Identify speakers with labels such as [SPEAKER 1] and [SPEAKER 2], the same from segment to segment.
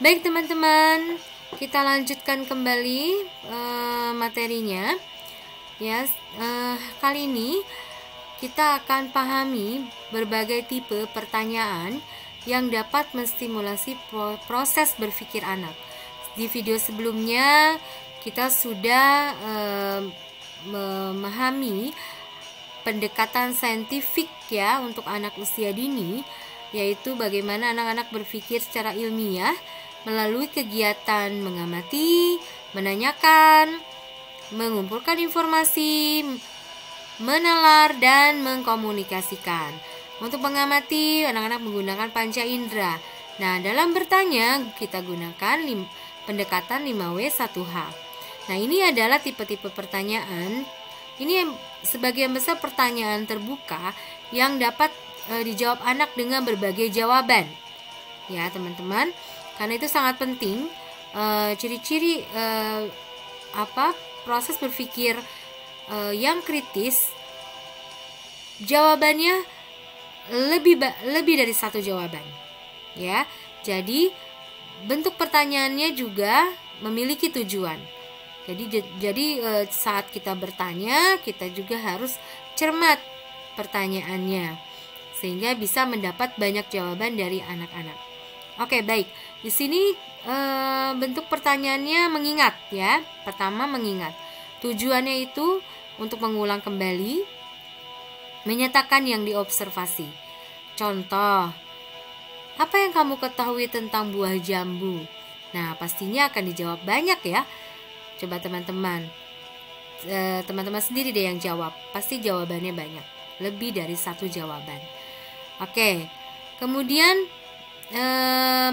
[SPEAKER 1] Baik teman-teman, kita lanjutkan kembali materinya. Ya, kali ini kita akan pahami berbagai tipe pertanyaan yang dapat menstimulasi proses berpikir anak. Di video sebelumnya kita sudah memahami pendekatan saintifik ya untuk anak usia dini, yaitu bagaimana anak-anak berpikir secara ilmiah melalui kegiatan mengamati, menanyakan, mengumpulkan informasi, menalar, dan mengkomunikasikan. Untuk mengamati, anak-anak menggunakan panca indera. Nah, dalam bertanya, kita gunakan pendekatan 5W1H. Nah, ini adalah tipe-tipe pertanyaan. Ini sebagian besar pertanyaan terbuka yang dapat dijawab anak dengan berbagai jawaban. Ya, teman-teman. Karena itu sangat penting. Ciri-ciri proses berpikir yang kritis, jawabannya lebih dari satu jawaban. Ya, jadi bentuk pertanyaannya juga memiliki tujuan. Jadi saat kita bertanya, kita juga harus cermat pertanyaannya sehingga bisa mendapat banyak jawaban dari anak-anak. Oke, baik. Di sini bentuk pertanyaannya mengingat ya. Pertama, mengingat. Tujuannya itu untuk mengulang kembali, menyatakan yang diobservasi. Contoh, apa yang kamu ketahui tentang buah jambu? Nah, pastinya akan dijawab banyak ya. Coba teman-teman sendiri deh yang jawab. Pasti jawabannya banyak, lebih dari satu jawaban. Oke, kemudian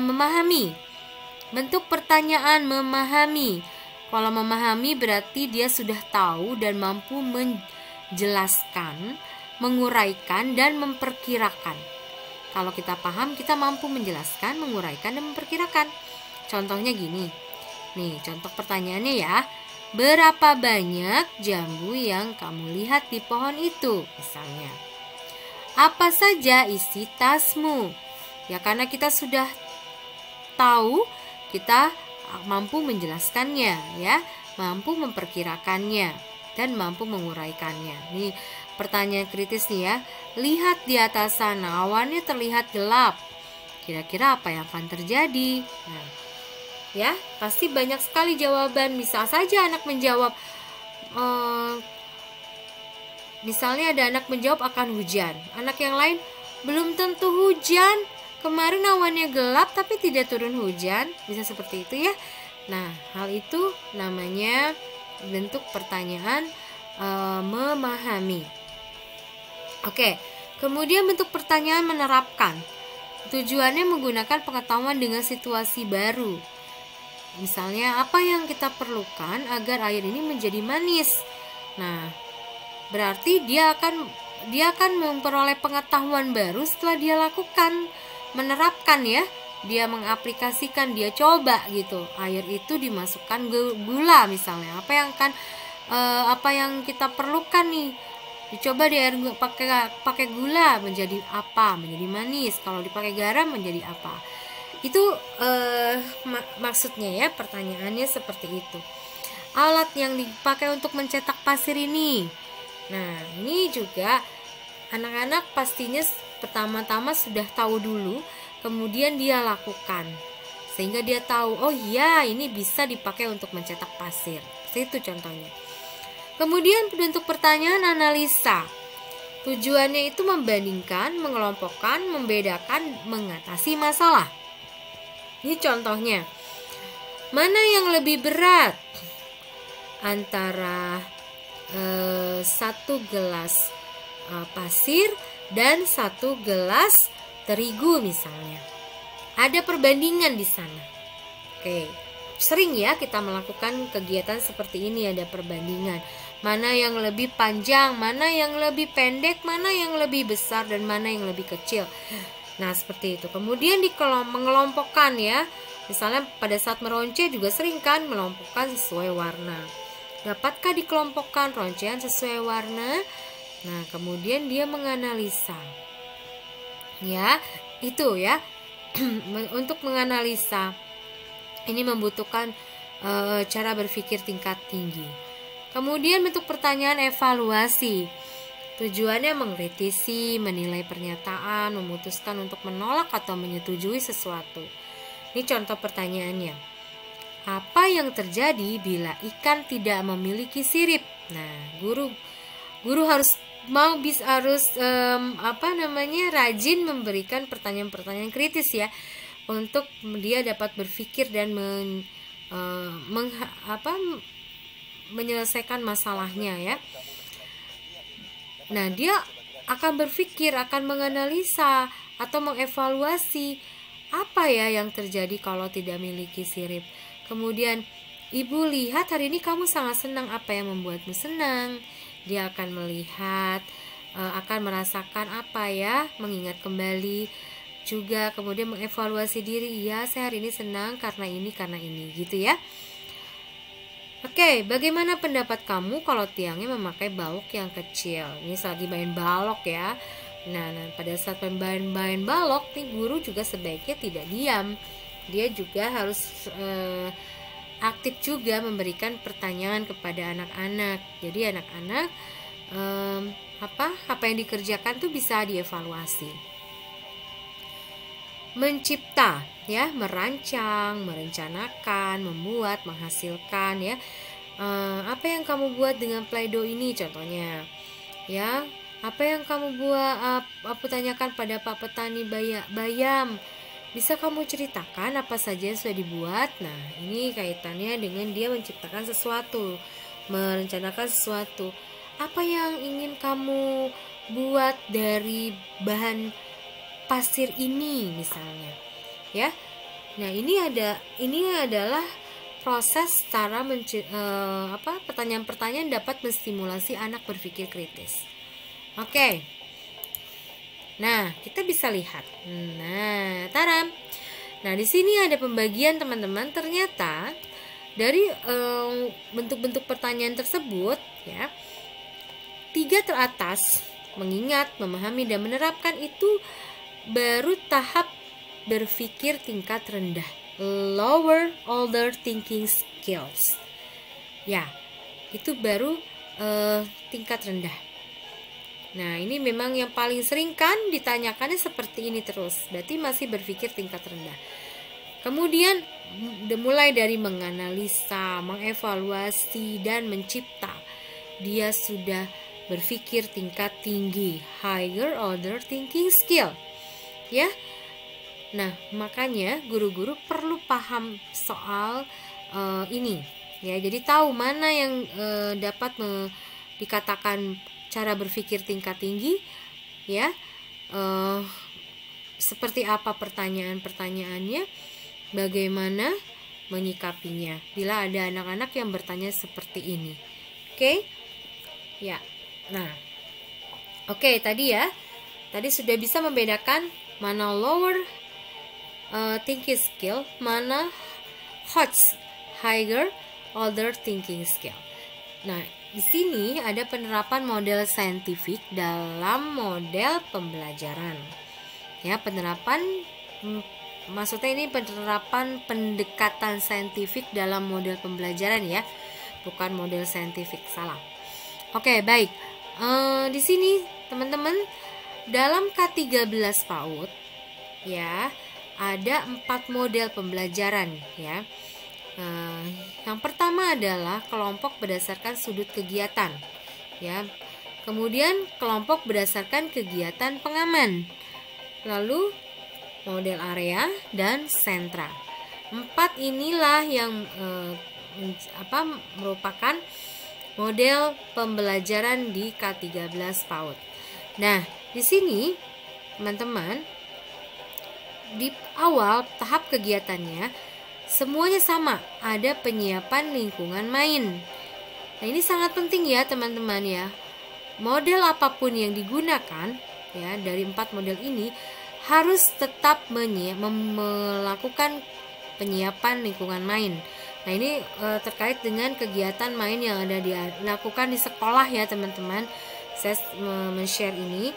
[SPEAKER 1] memahami. Bentuk pertanyaan memahami. Kalau memahami berarti dia sudah tahu dan mampu menjelaskan, menguraikan, dan memperkirakan. Kalau kita paham, kita mampu menjelaskan, menguraikan, dan memperkirakan. Contohnya gini. Nih, contoh pertanyaannya ya. Berapa banyak jambu yang kamu lihat di pohon itu? Misalnya. Apa saja isi tasmu? Ya, karena kita sudah tahu, kita mampu menjelaskannya ya, mampu memperkirakannya, dan mampu menguraikannya. Nih, pertanyaan kritis nih ya. Lihat di atas sana, awannya terlihat gelap. Kira-kira apa yang akan terjadi? Nah, ya, pasti banyak sekali jawaban. Bisa saja anak menjawab misalnya ada anak menjawab akan hujan. Anak yang lain belum tentu hujan. Kemarin awannya gelap tapi tidak turun hujan. Bisa seperti itu ya. Nah, hal itu namanya bentuk pertanyaan memahami. Oke, kemudian bentuk pertanyaan menerapkan. Tujuannya menggunakan pengetahuan dengan situasi baru. Misalnya, apa yang kita perlukan agar air ini menjadi manis? Nah, berarti dia akan memperoleh pengetahuan baru setelah dia lakukan, menerapkan ya. Dia mengaplikasikan, dia coba gitu. Air itu dimasukkan gula misalnya. Apa yang kita perlukan nih? Dicoba di air pakai gula menjadi apa? Menjadi manis. Kalau dipakai garam menjadi apa? Itu maksudnya ya, pertanyaannya seperti itu. Alat yang dipakai untuk mencetak pasir ini. Nah, ini juga anak-anak pastinya pertama-tama sudah tahu dulu, kemudian dia lakukan. Sehingga dia tahu, oh iya, ini bisa dipakai untuk mencetak pasir. Itu contohnya. Kemudian bentuk pertanyaan analisa. Tujuannya itu membandingkan, mengelompokkan, membedakan, mengatasi masalah. Ini contohnya. Mana yang lebih berat antara satu gelas pasir dan satu gelas terigu misalnya? Ada perbandingan di sana. Oke, sering ya kita melakukan kegiatan seperti ini, ada perbandingan. Mana yang lebih panjang, mana yang lebih pendek, mana yang lebih besar, dan mana yang lebih kecil. Nah, seperti itu. Kemudian mengelompokkan ya. Misalnya pada saat meronce juga sering kan melompokkan sesuai warna. Dapatkah dikelompokkan roncean sesuai warna? Nah, kemudian dia menganalisa. Ya, itu ya. Untuk menganalisa Ini membutuhkan cara berpikir tingkat tinggi. Kemudian bentuk pertanyaan evaluasi. Tujuannya mengkritisi, menilai pernyataan, memutuskan untuk menolak atau menyetujui sesuatu. Ini contoh pertanyaannya. Apa yang terjadi bila ikan tidak memiliki sirip? Nah, guru harus rajin memberikan pertanyaan-pertanyaan kritis ya, untuk dia dapat berpikir dan menyelesaikan masalahnya ya. Nah, dia akan berpikir, akan menganalisa atau mengevaluasi apa ya yang terjadi kalau tidak memiliki sirip. Kemudian, ibu lihat hari ini kamu sangat senang, apa yang membuatmu senang? Dia akan melihat, akan merasakan apa ya, mengingat kembali juga, kemudian mengevaluasi diri. Ya, saya hari ini senang karena ini gitu ya. Oke, bagaimana pendapat kamu kalau tiangnya memakai balok yang kecil? Ini saat dimain balok ya. Nah, pada saat main balok nih, guru juga sebaiknya tidak diam. Dia juga harus aktif juga memberikan pertanyaan kepada anak-anak. Jadi anak-anak apa yang dikerjakan tuh bisa dievaluasi. Mencipta ya, merancang, merencanakan, membuat, menghasilkan ya. Apa yang kamu buat dengan Play-Doh ini contohnya ya? Apa yang kamu buat? Aku tanyakan pada Pak Petani bayam. Bisa kamu ceritakan apa saja yang sudah dibuat? Nah, ini kaitannya dengan dia menciptakan sesuatu, merencanakan sesuatu. Apa yang ingin kamu buat dari bahan pasir ini misalnya? Ya. Nah, ini adalah proses cara pertanyaan-pertanyaan dapat menstimulasi anak berpikir kritis. Oke. Nah, kita bisa lihat. Nah, taram. Nah, di sini ada pembagian teman-teman. Ternyata dari bentuk-bentuk pertanyaan tersebut ya, 3 teratas, mengingat, memahami dan menerapkan, itu baru tahap berpikir tingkat rendah, lower order thinking skills. Ya, itu baru tingkat rendah. Nah, ini memang yang paling sering kan ditanyakannya seperti ini terus. Berarti masih berpikir tingkat rendah. Kemudian mulai dari menganalisa, mengevaluasi dan mencipta, dia sudah berpikir tingkat tinggi, higher order thinking skill. Ya. Nah, makanya guru-guru perlu paham soal ini. Ya, jadi tahu mana yang dapat dikatakan cara berpikir tingkat tinggi ya, seperti apa pertanyaan-pertanyaannya, bagaimana menyikapinya bila ada anak-anak yang bertanya seperti ini. Oke? Ya. Nah. Oke, tadi sudah bisa membedakan mana lower thinking skill, mana higher order thinking skill. Nah, di sini ada penerapan model saintifik dalam model pembelajaran. Ya, maksudnya ini penerapan pendekatan saintifik dalam model pembelajaran ya, bukan model saintifik, salah. Oke, baik. Di sini teman-teman, dalam K13 PAUD ya, ada 4 model pembelajaran ya. Yang pertama adalah kelompok berdasarkan sudut kegiatan ya. Kemudian kelompok berdasarkan kegiatan pengaman. Lalu model area dan sentra. 4 inilah yang merupakan model pembelajaran di K13 PAUD. Nah, di sini teman-teman, di awal tahap kegiatannya semuanya sama, ada penyiapan lingkungan main. Nah, ini sangat penting ya teman-teman ya. Model apapun yang digunakan ya, dari 4 model ini harus tetap melakukan penyiapan lingkungan main. Nah, ini terkait dengan kegiatan main yang ada dilakukan di sekolah ya teman-teman. Saya men-share ini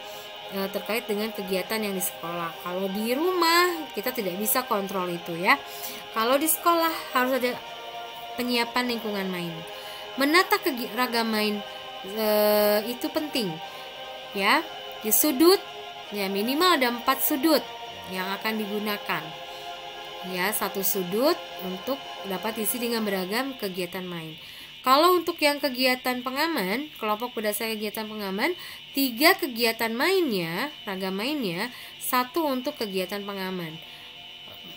[SPEAKER 1] terkait dengan kegiatan yang di sekolah. Kalau di rumah kita tidak bisa kontrol itu ya. Kalau di sekolah harus ada penyiapan lingkungan main. Menata ragam main itu penting ya. Di sudut ya minimal ada 4 sudut yang akan digunakan ya, 1 sudut untuk dapat diisi dengan beragam kegiatan main. Kalau untuk yang kegiatan pengaman, kelompok berdasarkan kegiatan pengaman, 3 kegiatan mainnya, ragam mainnya, 1 untuk kegiatan pengaman.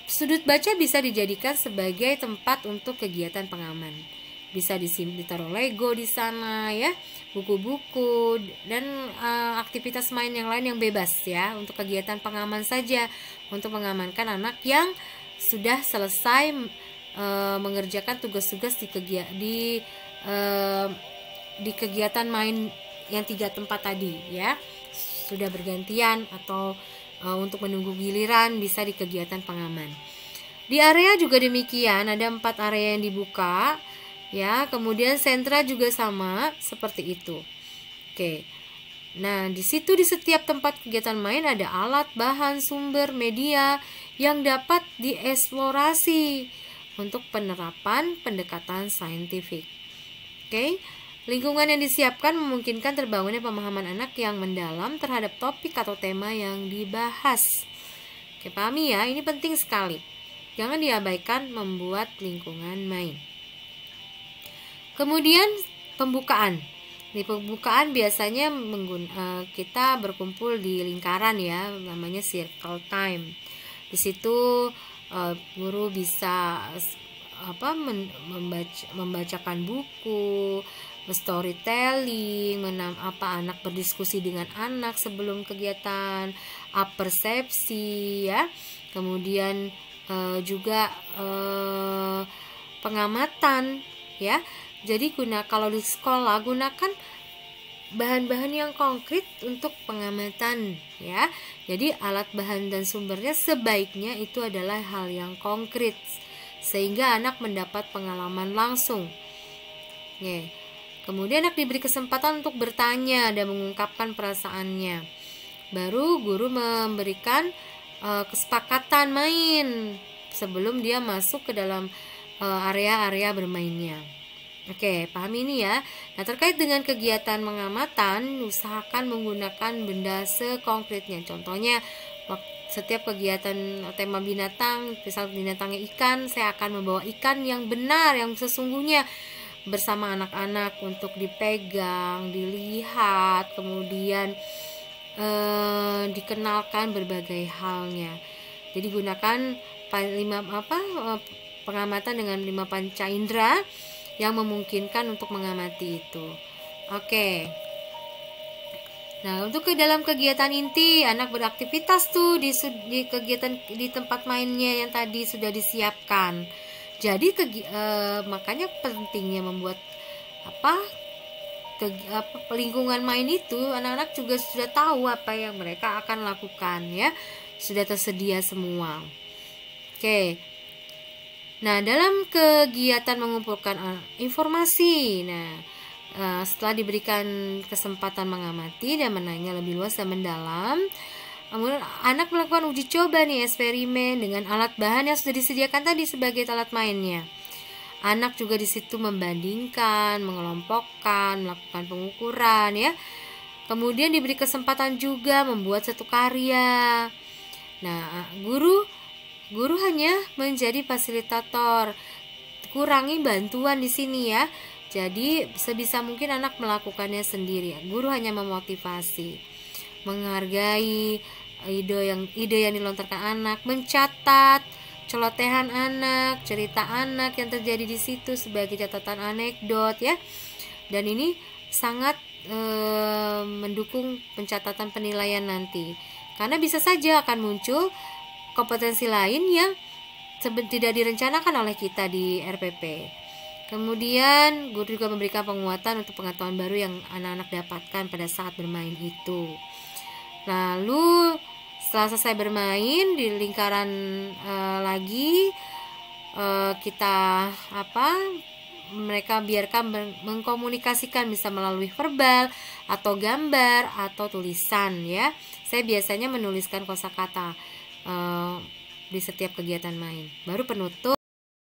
[SPEAKER 1] Sudut baca bisa dijadikan sebagai tempat untuk kegiatan pengaman. Bisa ditaruh Lego di sana ya, buku-buku dan aktivitas main yang lain yang bebas ya, untuk kegiatan pengaman saja, untuk mengamankan anak yang sudah selesai mengerjakan tugas-tugas di kegiatan main yang 3 tempat tadi ya, sudah bergantian atau untuk menunggu giliran bisa di kegiatan pengaman. Di area juga demikian, ada 4 area yang dibuka ya, kemudian sentra juga sama seperti itu. Oke. Nah, di situ di setiap tempat kegiatan main ada alat, bahan, sumber, media yang dapat dieksplorasi untuk penerapan pendekatan saintifik. Oke. Lingkungan yang disiapkan memungkinkan terbangunnya pemahaman anak yang mendalam terhadap topik atau tema yang dibahas. Oke, pahami ya, ini penting sekali. Jangan diabaikan membuat lingkungan main. Kemudian pembukaan. Di pembukaan biasanya kita berkumpul di lingkaran ya, namanya circle time. Di situ guru bisa membacakan buku, storytelling, anak berdiskusi dengan anak sebelum kegiatan, persepsi ya. Kemudian juga pengamatan ya. Jadi kalau di sekolah gunakan bahan-bahan yang konkret untuk pengamatan ya. Jadi alat bahan dan sumbernya sebaiknya itu adalah hal yang konkret sehingga anak mendapat pengalaman langsung. Ya. Kemudian anak diberi kesempatan untuk bertanya dan mengungkapkan perasaannya. Baru guru memberikan kesepakatan main sebelum dia masuk ke dalam area-area bermainnya. Oke, pahami ini ya. Nah, terkait dengan kegiatan mengamatan, usahakan menggunakan benda sekonkretnya. Contohnya, setiap kegiatan tema binatang, misal binatangnya ikan, saya akan membawa ikan yang benar, yang sesungguhnya bersama anak-anak untuk dipegang, dilihat, kemudian dikenalkan berbagai halnya. Jadi gunakan pengamatan dengan 5 panca indera yang memungkinkan untuk mengamati itu. Oke. Nah, untuk ke dalam kegiatan inti, anak beraktivitas tuh di kegiatan di tempat mainnya yang tadi sudah disiapkan. Jadi makanya pentingnya membuat lingkungan main itu, anak-anak juga sudah tahu apa yang mereka akan lakukan ya. Sudah tersedia semua. Oke. Nah, dalam kegiatan mengumpulkan informasi, setelah diberikan kesempatan mengamati dan menanya lebih luas dan mendalam, kemudian anak melakukan uji coba eksperimen dengan alat bahan yang sudah disediakan tadi sebagai alat mainnya. Anak juga di situ membandingkan, mengelompokkan, melakukan pengukuran ya. Kemudian diberi kesempatan juga membuat satu karya. Nah, Guru hanya menjadi fasilitator, kurangi bantuan di sini ya. Jadi sebisa mungkin anak melakukannya sendiri. Guru hanya memotivasi, menghargai ide yang dilontarkan anak, mencatat celotehan anak, cerita anak yang terjadi di situ sebagai catatan anekdot ya. Dan ini sangat mendukung pencatatan penilaian nanti. Karena bisa saja akan muncul kompetensi lain yang tidak direncanakan oleh kita di RPP. Kemudian guru juga memberikan penguatan untuk pengetahuan baru yang anak-anak dapatkan pada saat bermain itu. Lalu setelah selesai bermain di lingkaran lagi kita mereka biarkan mengkomunikasikan, bisa melalui verbal atau gambar atau tulisan ya, Saya biasanya menuliskan kosakata di setiap kegiatan main. Baru penutup.